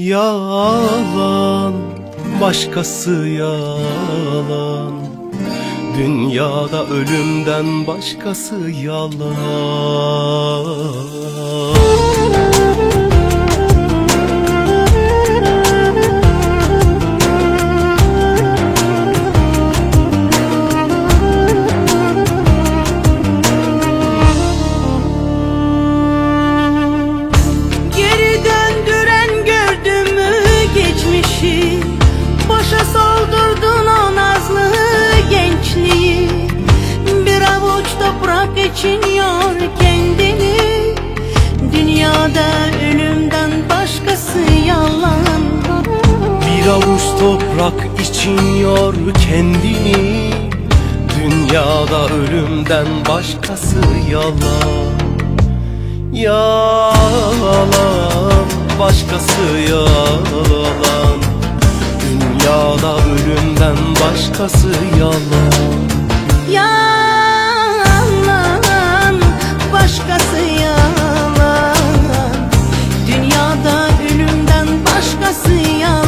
Yalan, başkası yalan. Dünyada ölümden başkası yalan. Boşa soldurdun o nazlı gençliği. Bir avuç toprak için yor kendini. Dünyada ölümden başkası yalan. Bir avuç toprak için yor kendini. Dünyada ölümden başkası yalan. Yalan, başkası yalan. Dünyada ölümden başkası yalan. Yalan, başkası yalan. Dünyada ölümden başkası yalan.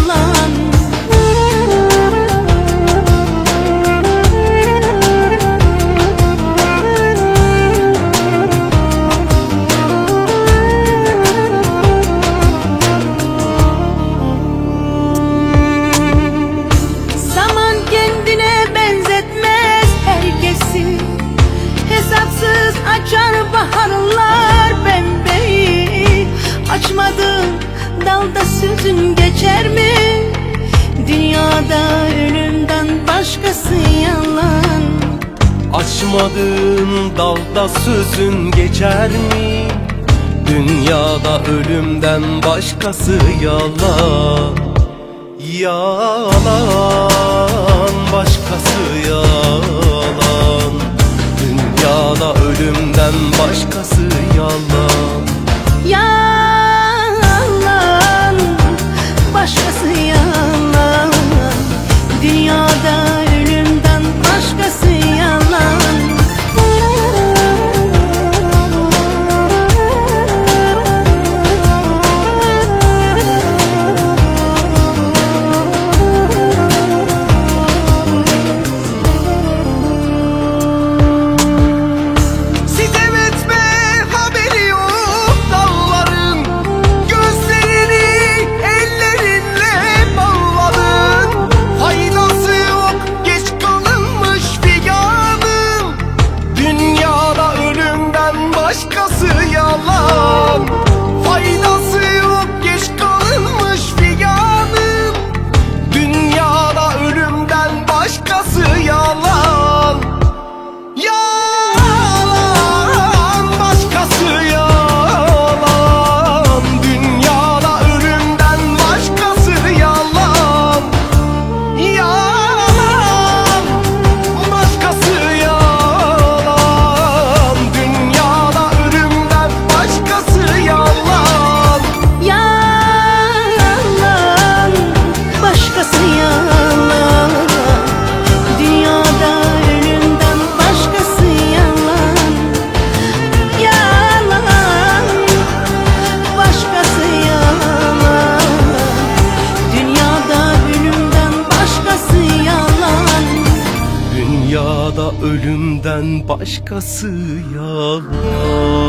Hesapsız açar baharlar pembeyi. Açmadığın dalda sözün geçer mi? Dünyada ölümden başkası yalan. Açmadığın dalda sözün geçer mi? Dünyada ölümden başkası yalan. Yalan, başkası yalan. Dünyada ölümden başkası yalan. Yalan, başkası yalan. Dünyada ölümden başkası yalan. Başkası yalan, faydası yok, geç kalınmış figanım. Dünyada ölümden başkası yalan. Yalan, başkası yalan. Dünyada ölümden başkası yalan. Yalan, başkası yalan. Dünyada başkası yalan. Yalan, başkası yalan. Dünyada ölümden başkası yalan. Yalan, başkası yalan. Dünyada ölümden başkası yalan. Dünyada ölümden başkası yalan.